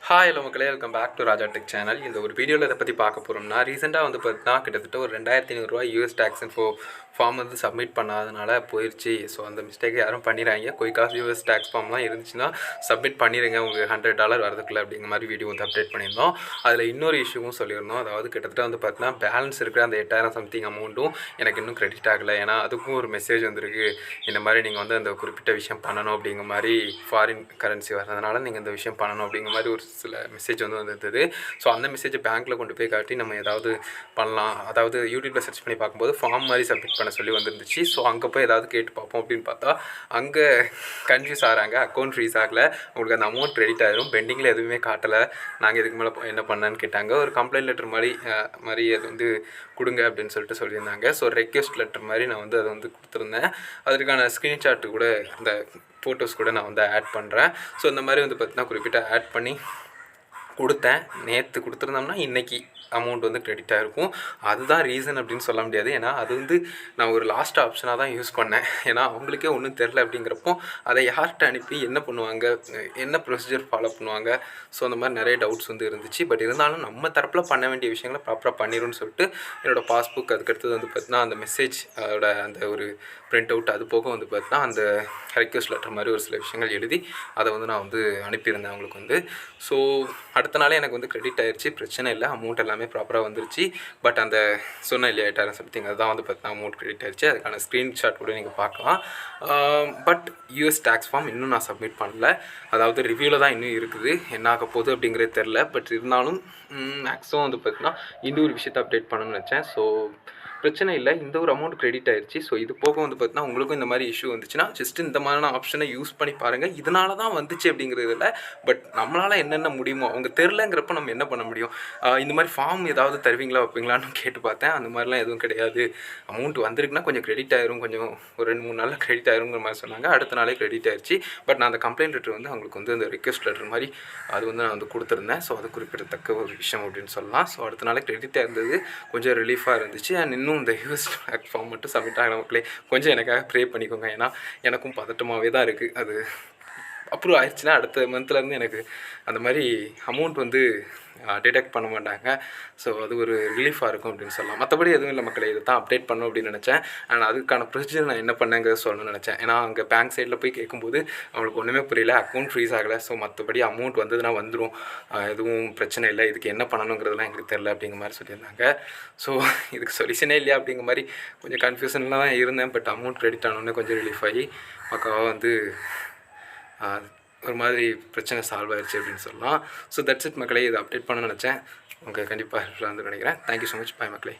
Hi hello மக்களே, welcome back to Raja tech channel. இந்த ஒரு வீடியோவில் இதை பற்றி பார்க்க போகிறோம்னா, ரீசெண்டாக வந்து பார்த்தீங்கன்னா கிட்டத்தட்ட ஒரு 2500 யூஎஸ் டேக்ஸ் ஃபார்ம் வந்து சப்மிட் பண்ணாதனால போயிடுச்சு. ஸோ அந்த மிஸ்டேக் யாரும் பண்ணிடுறாங்க. குயிக்காக யூஎஸ் டேக்ஸ் ஃபார்ம்லாம் இருந்துச்சுன்னா சப்மிட் பண்ணிடுங்க, உங்களுக்கு $100 வரதுக்குள்ள அப்படிங்கிற மாதிரி வீடியோ வந்து அப்டேட் பண்ணியிருந்தோம். அதில் இன்னொரு இஷ்யூவும் சொல்லியிருந்தோம். அதாவது கிட்டத்தட்ட வந்து பார்த்தீங்கன்னா பேலன்ஸ் இருக்கிற அந்த 8000 சம்திங் அமௌண்ட்டும் எனக்கு இன்னும் கிரெடிட் ஆகலை. ஏன்னா அதுக்கும் ஒரு மெசேஜ் வந்திருக்கு, இந்த மாதிரி நீங்கள் வந்து அந்த குறிப்பிட்ட விஷயம் பண்ணணும் அப்படிங்கிற மாதிரி, ஃபாரின் கரன்சி வர்றதுனால நீங்கள் இந்த விஷயம் பண்ணணும் அப்படிங்கிற மாதிரி ஒரு சில மெசேஜ் வந்து வந்திருந்தது. ஸோ அந்த மெசேஜை பேங்க்கில் கொண்டு போய் காட்டி நம்ம ஏதாவது பண்ணலாம். அதாவது யூடியூப்பில் சர்ச் பண்ணி பார்க்கும்போது ஃபார்ம் மாதிரி சப்மிட் பண்ண சொல்லி வந்துருந்துச்சு. ஸோ அங்கே போய் ஏதாவது கேட்டு பார்ப்போம் அப்படின்னு பார்த்தா அங்கே கன்ஃபியூஸ் ஆகிறாங்க. அக்கௌண்ட் ஃப்ரீஸ் ஆகலை, உங்களுக்கு அந்த அமௌண்ட் கிரெடிட் ஆகிரும், பெண்டிங்கில் எதுவுமே காட்டலை, நாங்கள் இதுக்கு மேலே என்ன பண்ணேன்னு கேட்டாங்க. ஒரு கம்ப்ளைண்ட் லெட்டர் மாதிரி அது வந்து கொடுங்க அப்படின்னு சொல்லியிருந்தாங்க. ஸோ ரெக்வெஸ்ட் லெட்டர் மாதிரி நான் வந்து அதை வந்து கொடுத்துருந்தேன். அதற்கான ஸ்க்ரீன்ஷாட்டு கூட, அந்த ஃபோட்டோஸ் கூட நான் வந்து ஆட் பண்ணுறேன். ஸோ இந்த மாதிரி வந்து பார்த்தீங்கன்னா குறிப்பிட்ட ஆட் பண்ணி கொடுத்தேன். நேற்று கொடுத்துருந்தோம்னா இன்றைக்கி அமௌண்ட் வந்து கிரெடிட் ஆகிருக்கும். அதுதான் ரீசன் அப்படின்னு சொல்ல முடியாது. ஏன்னா அது வந்து நான் ஒரு லாஸ்ட் ஆப்ஷனாக தான் யூஸ் பண்ணேன். ஏன்னா அவங்களுக்கே ஒன்றும் தெரில அப்படிங்கிறப்போ அதை யார்கிட்ட அனுப்பி என்ன பண்ணுவாங்க, என்ன ப்ரொசீஜர் ஃபாலோ பண்ணுவாங்க, ஸோ அந்த மாதிரி நிறைய டவுட்ஸ் வந்து இருந்துச்சு. பட் இருந்தாலும் நம்ம தரப்பில் பண்ண வேண்டிய விஷயங்களை ப்ராப்பராக பண்ணிடும்னு சொல்லிட்டு என்னோடய பாஸ்புக், அதுக்கடுத்தது வந்து பார்த்தீங்கன்னா அந்த மெசேஜ், அதோட அந்த ஒரு பிரிண்ட் அவுட், அது போக வந்து பார்த்தீங்கன்னா அந்த ரெக்வெஸ்ட் லெட்டர் மாதிரி ஒரு சில விஷயங்கள் எழுதி அதை வந்து நான் வந்து அனுப்பியிருந்தேன் அவங்களுக்கு வந்து. ஸோ அடுத்த நாளே எனக்கு வந்து கிரெடிட் ஆகிடுச்சு, பிரச்சனை இல்லை, அமௌண்ட் எல்லாமே ப்ராப்பராக வந்துருச்சு. பட் அந்த சொன்ன இல்லையா 8000 சம்திங், அதுதான் வந்து பார்த்தீங்கன்னா அமௌண்ட் கிரெடிட் ஆகிடுச்சு. அதுக்கான ஸ்க்ரீன்ஷாட் கூட நீங்கள் பார்க்கலாம். பட் யூஎஸ் டேக்ஸ் ஃபார்ம் இன்னும் நான் சப்மிட் பண்ணல. அதாவது ரிவ்யூவில் தான் இன்னும் இருக்குது, என்ன ஆக போகுது அப்படிங்கிறது தெரில. பட் இருந்தாலும் மேக்ஸிமம் வந்து பார்த்தீங்கன்னா இன்னொரு விஷயத்தை அப்டேட் பண்ணணும்னு நினச்சேன். ஸோ பிரச்சனை இல்லை, இந்த ஒரு அமௌண்ட் கிரெடிட் ஆகிடுச்சு. ஸோ இது போக வந்து பார்த்தீங்கன்னா உங்களுக்கும் இந்த மாதிரி இஷ்யூ வந்துச்சுன்னா ஜஸ்ட் இந்த மாதிரியான ஆப்ஷனை யூஸ் பண்ணி பாருங்கள். இதனால தான் வந்துச்சு அப்படிங்கிறது இல்லை, பட் நம்மளால் என்னென்ன முடியுமோ, அவங்க தெரிலங்கிறப்ப நம்ம என்ன பண்ண முடியும். இந்த மாதிரி ஃபார்ம் ஏதாவது தருவீங்களா வைப்பீங்களான்னு கேட்டு பார்த்தேன். அந்த மாதிரிலாம் எதுவும் கிடையாது. அமௌண்ட் வந்திருக்குன்னா கொஞ்சம் கிரெடிட் ஆயிரும், கொஞ்சம் ஒரு 2-3 நாளில் கிரெடிட் ஆயிருங்கிற மாதிரி சொன்னாங்க. அடுத்த நாளே கிரெடிட் ஆயிடுச்சு. பட் நான் அந்த கம்ப்ளைண்ட் லெட்டர் வந்து அவங்களுக்கு வந்து அந்த ரிக்வெஸ்ட் லெட்டர் மாதிரி அது வந்து நான் வந்து கொடுத்துருந்தேன். ஸோ அது குறிப்பிடத்தக்க ஒரு விஷயம் அப்படின்னு சொல்லலாம். ஸோ அடுத்த நாளே கிரெடிட்டாக இருந்தது, கொஞ்சம் ரிலீஃபாக இருந்துச்சு. அண்ட் இன்னும் இந்த யூஎஸ் டேக்ஸ் ஃபார்ம் மட்டும் சப்மிட் ஆகிற மக்களே கொஞ்சம் எனக்காக ப்ரே பண்ணிக்கோங்க. ஏன்னா எனக்கும் பதட்டமாகவே தான் இருக்குது. அது அப்ரூவ் ஆயிடுச்சுன்னா அடுத்த மந்த்லேருந்து எனக்கு அந்த மாதிரி அமௌண்ட் வந்து டிடெக்ட் பண்ண மாட்டாங்க. ஸோ அது ஒரு ரிலீஃபாக இருக்கும் அப்படின்னு சொல்லலாம். மற்றபடி எதுவும் இல்லை மக்களே, இதை தான் அப்டேட் பண்ணணும் அப்படின்னு நினச்சேன். அண்ட் அதுக்கான ப்ரொசீஜர் நான் என்ன பண்ணேங்கிறத சொல்லணும்னு நினச்சேன். ஏன்னா அங்கே பேங்க் சைடில் போய் கேட்கும்போது அவங்களுக்கு ஒன்றுமே புரியல, அக்கௌண்ட் ஃப்ரீஸ் ஆகலை, ஸோ மற்றபடி அமௌண்ட் வந்ததுன்னா வந்துடும், எதுவும் பிரச்சனை இல்லை, இதுக்கு என்ன பண்ணணுங்கிறதுலாம் எங்களுக்கு தெரில அப்படிங்கிற மாதிரி சொல்லியிருந்தாங்க. ஸோ இதுக்கு சொல்யூஷனே இல்லையா அப்படிங்கிற மாதிரி கொஞ்சம் கன்ஃபியூஷனில் தான் இருந்தேன். பட் அமௌண்ட் கிரெடிட் ஆனோடனே கொஞ்சம் ரிலீஃப் ஆகி பக்காவாக வந்து ஒரு மாதிரி பிரச்சனை சால்வ் ஆயிடுச்சு அப்படின்னு சொல்லலாம். ஸோ தட்ஸ் இட் மக்களே, இதை அப்டேட் பண்ணணும்னு நினச்சேன். உங்களுக்கு கண்டிப்பாக ஹெல்ப்ஃபுல்லாக வந்து நினைக்கிறேன். Thank you so much. பாய் மக்களே.